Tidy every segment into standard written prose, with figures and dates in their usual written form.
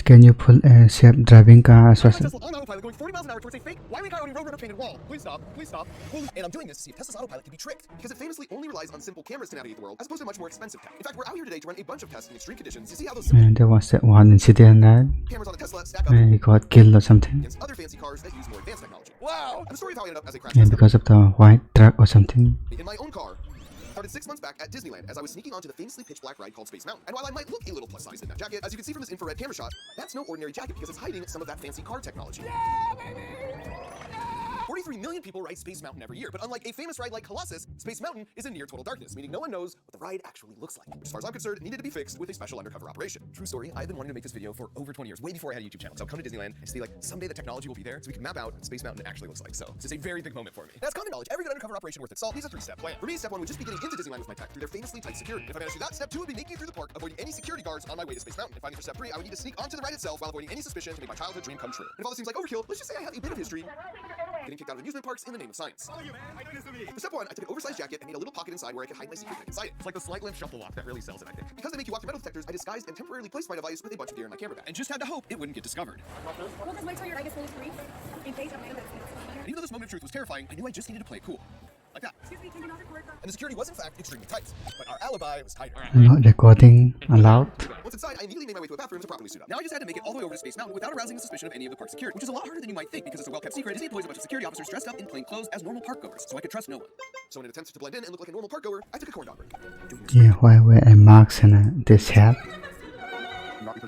Can you pull a self-driving car as well? Tesla on autopilot going 40 miles an hour towards a fake Wiley Coyote roadrunner painted wall. Please stop. Please stop. And I'm doing this to see if Tesla's autopilot can be tricked, because it famously only relies on simple cameras to navigate the world, as opposed to much more expensive tech. In fact, we're out here today to run a bunch of tests in extreme conditions to see how those simple There was that one incident that cameras on a Tesla stack up he got killed or something. against other fancy cars that use more advanced technology. Wow! And the story of how I ended up as a crash Yeah, test because of the white truck or something. in my own car started 6 months back at Disneyland as I was sneaking onto the famously pitch black ride called Space Mountain. And while I might look a little plus sized in that jacket, as you can see from this infrared camera shot, that's no ordinary jacket because it's hiding some of that fancy car technology. Yeah, baby! 43 million people ride Space Mountain every year, but unlike a famous ride like Colossus, Space Mountain is in near total darkness, meaning no one knows what the ride actually looks like. Which, as far as I'm concerned, it needed to be fixed with a special undercover operation. True story, I've been wanting to make this video for over 20 years, way before I had a YouTube channel. So I've come to Disneyland and see, like, someday the technology will be there so we can map out what Space Mountain actually looks like. So this is a very big moment for me. And as common knowledge, every good undercover operation worth its salt needs a 3-step plan. For me, step 1 would just be getting into Disneyland with my tech through their famously tight security. And if I managed to do that, step 2 would be making it through the park, avoiding any security guards on my way to Space Mountain. And finally, for step 3, I would need to sneak onto the ride itself while avoiding any suspicion to make my childhood dream come true. And if all this seems like overkill, let's just say I have a bit of history getting kicked out of amusement parks in the name of science. For step 1, I took an oversized jacket and made a little pocket inside where I could hide my secret inside it. It's like the slight limp shuffle walk that really sells it, I think. Because they make you walk through metal detectors, I disguised and temporarily placed my device with a bunch of gear in my camera bag, and just had to hope it wouldn't get discovered. Well, just wait till your ride is fully free, in case of And even though this moment of truth was terrifying, I knew I just needed to play it cool. Like that. Excuse me, can you not record that? And the security was in fact extremely tight, but our alibi was tighter. Not recording allowed. Once inside, I immediately made my way to a bathroom to properly suit up. Now I just had to make it all the way over to Space Mountain without arousing the suspicion of any of the park security, which is a lot harder than you might think because it's a well-kept secret. Disney employs a bunch of security officers dressed up in plain clothes as normal park goers, so I could trust no one. So in an attempt to blend in and look like a normal park goer, I took a corn dog break. Yeah, why wear a mask and this hat? Back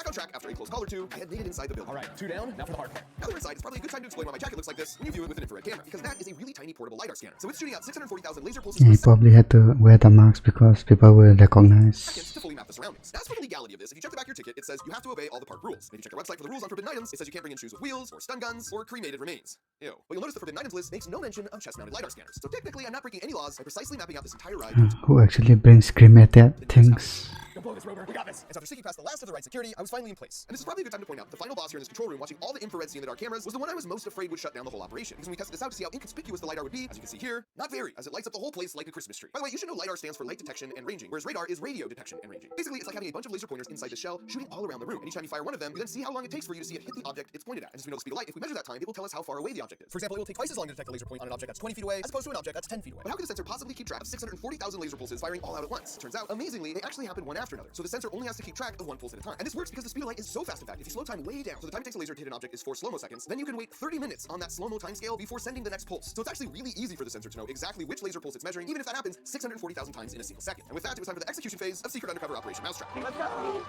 on track after a close call or two, I had made it inside the building. All right, 2 down, now for the hard part. Now that we're inside, it's probably a good time to explain why my jacket looks like this when you view it with an infrared camera, because that is a really tiny portable LiDAR scanner. So it's shooting out 640,000 laser pulses Yeah, per he probably had to wear the mask because people will recognize. seconds to fully map the surroundings. As for the legality of this, if you check the back of your ticket, it says you have to obey all the park rules. And if you check our website for the rules on forbidden items, it says you can't bring in shoes with wheels, or stun guns, or cremated remains. Ew. But you'll notice the forbidden items list makes no mention of chest-mounted LiDAR scanners. So technically, I'm not breaking any laws by precisely mapping out this entire ride. Who actually brings cremated things? Don't blow this, Rover. We got this. And so after sneaking past the last of the ride security, I was finally in place. And this is probably a good time to point out the final boss here in this control room, watching all the infrared see in the dark cameras, was the one I was most afraid would shut down the whole operation. Because when we tested this out to see how inconspicuous the LiDAR would be, as you can see here, not very, as it lights up the whole place like a Christmas tree. By the way, you should know LiDAR stands for light detection and ranging, whereas radar is radio detection and ranging. Basically, it's like having a bunch of laser pointers inside the shell, shooting all around the room. And each time you fire one of them, you then see how long it takes for you to see it hit the object it's pointed at. And since we know the speed of light, if we measure that time, it will tell us how far away the object is. For example, it will take twice as long to detect a laser point on an object that's 20 feet away, as opposed to an object that's 10 feet away. But how could the sensor possibly keep track of 640,000 laser pulses firing all out at once? It turns out, amazingly, they actually happen one after another. So the sensor only has to keep track of one pulse at a time. And this works because the speed of light is so fast, in fact, if you slow time way down, so the time it takes a laser to hit an object is 4 slow-mo seconds, then you can wait 30 minutes on that slow-mo time scale before sending the next pulse. So it's actually really easy for the sensor to know exactly which laser pulse it's measuring, even if that happens 640,000 times in a single second. And with that, it was time for the execution phase of Secret Undercover Operation Mousetrap. Let's go!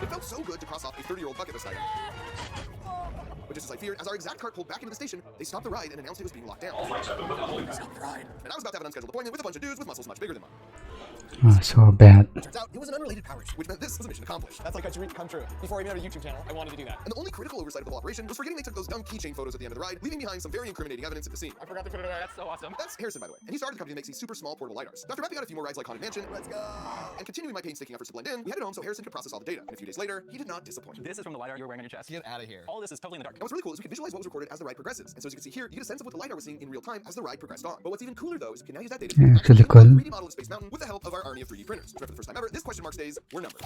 It felt so good to cross off a 30-year-old bucket list item. But just as I feared, as our exact cart pulled back into the station, they stopped the ride and announced it was being locked down. Stop the ride. And I was about to have an unscheduled appointment with a bunch of dudes with muscles much bigger than mine. So bad. Turns out it was an unrelated power issue, which meant this was a mission accomplished. That's like a dream come true. Before I made a YouTube channel, I wanted to do that. And the only critical oversight of the whole operation was forgetting they took those dumb keychain photos at the end of the ride, leaving behind some very incriminating evidence at the scene. I forgot to put it away, that's so awesome. That's Harrison, by the way. And he started a company that makes these super small portable LiDARs. So after mapping out a few more rides like Haunted Mansion, let's go, and continuing my painstaking efforts to blend in, we headed home so Harrison could process all the data. And a few days later, he did not disappoint. This is from the LiDAR you were wearing on your chest. Get out of here. All this is totally in the dark. And what's really cool is we could visualize what was recorded as the ride progresses. And so as you can see here, you get a sense of what the LiDAR was seeing in real time as the ride progressed on. But what's even cooler though is we can now use that data to Yeah, create actually cool. a 3D model of Space Mountain with the help of our army of 3D printers. So for the first time ever, this question mark days were numbered.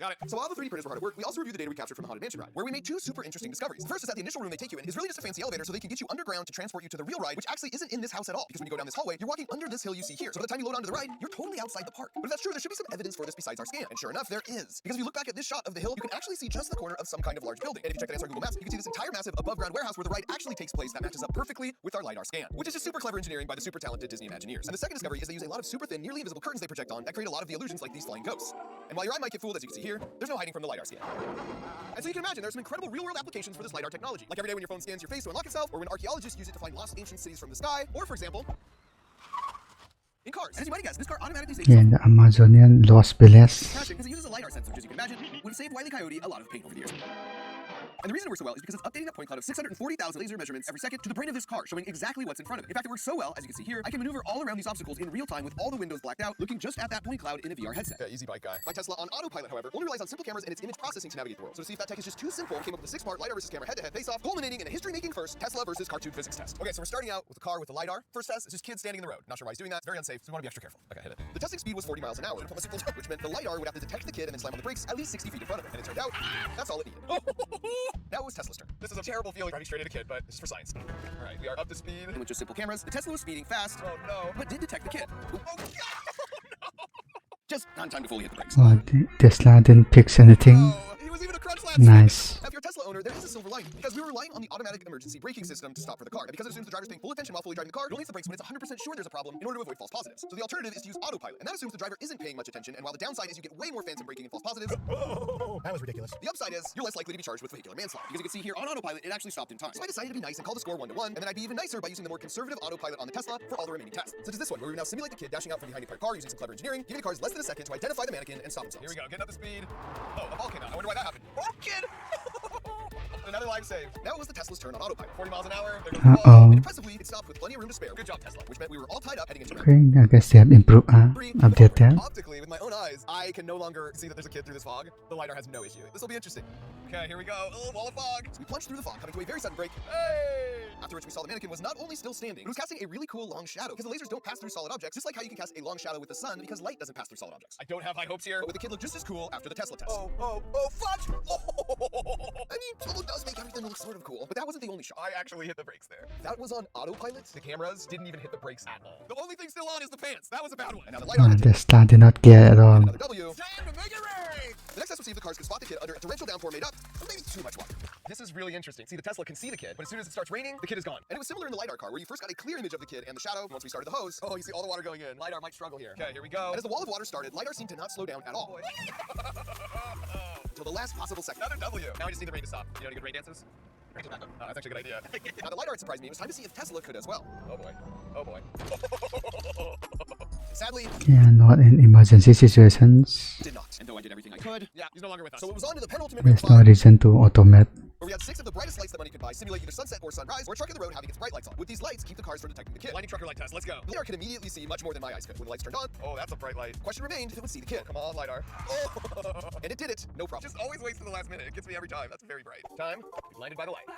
Got it. So while the 3D printers were hard at work, we also reviewed the data we captured from the Haunted Mansion ride, where we made 2 super interesting discoveries. The first is that the initial room they take you in is really just a fancy elevator so they can get you underground to transport you to the real ride, which actually isn't in this house at all. Because when you go down this hallway, you're walking under this hill you see here. So by the time you load onto the ride, you're totally outside the park. But if that's true, there should be some evidence for this besides our scan. And sure enough, there is. Because if you look back at this shot of the hill, you can actually see just the corner of some kind of large building. And if you check that answer on Google Maps, you can see this entire massive above-ground warehouse where the ride actually takes place that matches up perfectly with our LiDAR scan, which is just super clever engineering by the super talented Disney Imagineers. And the second discovery is they use a lot of super thin, nearly invisible curtains they project on that create a lot of the illusions like these flying ghosts. And while your eye might get fooled, as you can see here, there's no hiding from the LiDAR scan. And so you can imagine there's some incredible real-world applications for this LiDAR technology. Like every day when your phone scans your face to unlock itself, or when archaeologists use it to find lost ancient cities from the sky, or for example, in cars. And as you might guess, this car automatically saves Yeah, the Amazonian Lost Village. crashing because it uses a LiDAR sensor, which as you can imagine, would have saved Wile E. Coyote a lot of pain over the years. And the reason it works so well is because it's updating that point cloud of 640,000 laser measurements every second to the brain of this car, showing exactly what's in front of it. In fact, it works so well, as you can see here, I can maneuver all around these obstacles in real time with all the windows blacked out, looking just at that point cloud in a VR headset. Yeah, easy bike guy. My Tesla on autopilot, however, only relies on simple cameras and its image processing to navigate the world. So to see if that tech is just too simple, came up with a 6-part LiDAR versus camera head-to-head face-off, culminating in a history-making first Tesla versus cartoon physics test. Okay, so we're starting out with a car with a LiDAR. First test is just kids standing in the road. Not sure why he's doing that. It's very unsafe, so we want to be extra careful. Okay, hit it. The testing speed was 40 miles an hour, which meant the LiDAR would have to detect the kid and then slam on the brakes at least 60 feet in front of it. And it turned out, that's all it needed. Now it was Tesla's turn. This is a terrible feeling driving straight at a kid, but this is for science. All right, we are up to speed. And with just simple cameras, the Tesla was speeding fast, Oh no. but did detect the kid. Oh God. Just not in time to fully hit the brakes. Oh, Tesla didn't fix anything. Oh, he was even a crunch lap. Nice. Now, if you're a Tesla owner, there is a silver lining, because we were relying on the automatic emergency braking system to stop for the car. And because it assumes the driver's paying full attention while fully driving the car, it only hits the brakes when it's 100% sure there's a problem in order to avoid false positives. So the alternative is to use autopilot, and that assumes the driver isn't paying much attention, and while the downside is you get way more phantom braking and false positives, Oh, that was ridiculous. the upside is you're less likely to be charged with vehicular manslaughter. Because you can see here on autopilot, it actually stopped in time. So I decided to be nice and call the score 1-1, and then I'd be even nicer by using the more conservative autopilot on the Tesla for all the remaining tests. Such as this one, where we now simulate the kid dashing out from behind a parked car using some clever engineering, giving the cars less than a second to identify the mannequin and stop themselves. Here we go, getting up to speed. Oh, a ball came out. I wonder why that happened. Oh, kid! Another life saved. Now it was the Tesla's turn on autopilot. 40 miles an hour. There goes the ball. Uh-oh. And impressively, it stopped with plenty of room to spare. Good job, Tesla. Which meant we were all tied up heading into Okay, I guess they have improved, update that. Optically, with my own eyes, I can no longer see that there's a kid through this fog. The LiDAR has no issue. This will be interesting. Okay, here we go. Oh, wall of fog. So we plunged through the fog, coming to a very sudden break. Hey! After which we saw the mannequin was not only still standing, but was casting a really cool long shadow. Because the lasers don't pass through solid objects, just like how you can cast a long shadow with the sun because light doesn't pass through solid objects. I don't have high hopes here. But with the kid look just as cool after the Tesla test. Oh, fudge! I mean, Tesla does make everything look sort of cool, but that wasn't the only shot. I actually hit the brakes there. That was on autopilot. The cameras didn't even hit the brakes at all. The only thing still on is the pants. That was a bad one. And now the Oh, LiDAR Tesla did not care at all. another W. Time to make it rain! The next test was see if the cars could spot the kid under a torrential downpour made up of maybe too much water. This is really interesting. See, the Tesla can see the kid, but as soon as it starts raining, the kid is gone. And it was similar in the LiDAR car, where you first got a clear image of the kid and the shadow. Once we started the hose, Oh, you see all the water going in. LiDAR might struggle here. Okay, here we go. and as the wall of water started, LiDAR seemed to not slow down at all. Until the last possible second. Another W. Now I just need the rain to stop. You know any good rain dances? Oh, that's actually a good idea. Now the LiDAR had surprised me. It was time to see if Tesla could as well. Oh boy. Oh boy. Sadly, Yeah, not in emergency situations. did not. And though I did everything I could, Yeah, he's no longer with us. so it was on to the penultimate There's ring no of reason to automate. where we had 6 of the brightest lights that money could buy simulate either sunset or sunrise, or a truck in the road having its bright lights on. With these lights, keep the cars from detecting the kid. Lightning trucker light test. Let's go. The LiDAR could immediately see much more than my eyes could. When the lights turned on, Oh, that's a bright light. question remained if it would see the kid. Come on, LiDAR. And it did it, no problem. Just always waits to the last minute. It gets me every time. That's very bright. Time. Blinded by the light.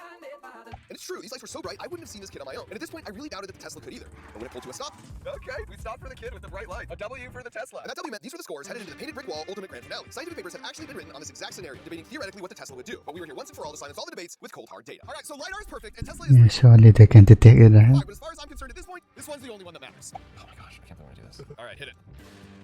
And it's true, these lights were so bright, I wouldn't have seen this kid on my own. And at this point, I really doubted that the Tesla could either. But when it pulled to a stop, Okay, we stopped for the kid with the bright light. A W for the Tesla. and that W meant these were the scores headed into the painted brick wall ultimate grand finale. Scientific papers have actually been written on this exact scenario, debating theoretically what the Tesla would do. But we were here once and for all to silence all the debates with cold hard data. All right, so LiDAR is perfect, and Tesla is Yeah, fine, surely they can detect it, right? but as far as I'm concerned at this point, this one's the only one that matters. Oh my gosh, I can't believe I do this. All right, hit it.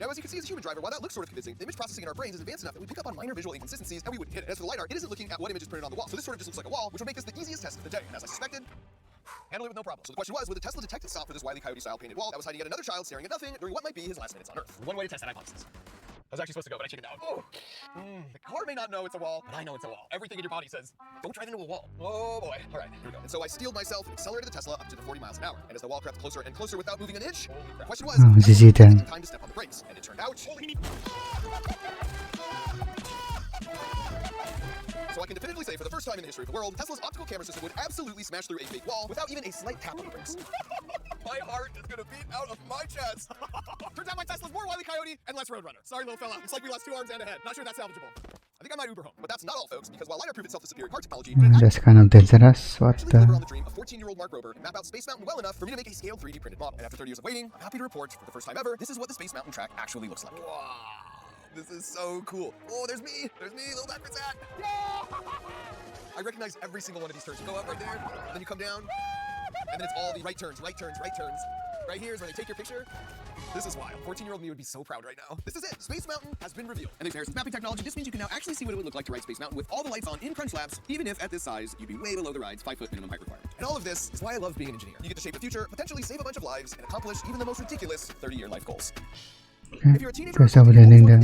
Now, as you can see as a human driver, while that looks sort of convincing, the image processing in our brains is advanced enough that we pick up on minor visual inconsistencies and we wouldn't hit it. And as for the LiDAR, it isn't looking at what image is printed on the wall. So this sort of just looks like a wall, which would make this the easiest test of the day. And as I suspected, handle it with no problem. So the question was, would the Tesla detect and stop for this Wile E. Coyote-style painted wall that was hiding yet another child staring at nothing during what might be his last minutes on Earth? One way to test that hypothesis. I was actually supposed to go, but I chickened out. Oh. The car may not know it's a wall, but I know it's a wall. Everything in your body says, don't drive into a wall. Oh boy. All right, here we go. And so I steeled myself and accelerated the Tesla up to the 40 miles an hour. And as the wall crept closer and closer without moving an inch, Holy the crap. question was, Oh, if the GG Tesla would then. take time to step on the brakes. And it turned out, so I can definitively say for the first time in the history of the world, Tesla's optical camera system would absolutely smash through a fake wall without even a slight tap on the brakes. My heart is gonna beat out of my chest. Turns out my Tesla's more Wile E. Coyote and less Roadrunner. Sorry, little fella. Looks like we lost 2 arms and a head. Not sure that's salvageable. I think I might Uber home. But that's not all, folks, because while LiDAR proved itself the superior car technology, it That's kind of dangerous. What actually deliver on the? the dream of 14-year-old Mark Rober and map out Space Mountain well enough for me to make a scaled 3D printed model. And after 30 years of waiting, I'm happy to report, for the first time ever, this is what the Space Mountain track actually looks like. Wow. This is so cool. Oh, there's me, little backwards hat. I recognize every single one of these turns. You go up right there, and then you come down, and then it's all the right turns, right turns, right turns. Right here is where they take your picture. This is wild. 14-year-old me would be so proud right now. This is it. Space Mountain has been revealed. And thanks to Harrison's mapping technology, this means you can now actually see what it would look like to ride Space Mountain with all the lights on in crunch labs, even if at this size, you'd be way below the ride's 5-foot minimum height requirement. And all of this is why I love being an engineer. You get to shape the future, potentially save a bunch of lives, and accomplish even the most ridiculous 30-year life goals. Okay. If you're a teenager, First, I will ending there.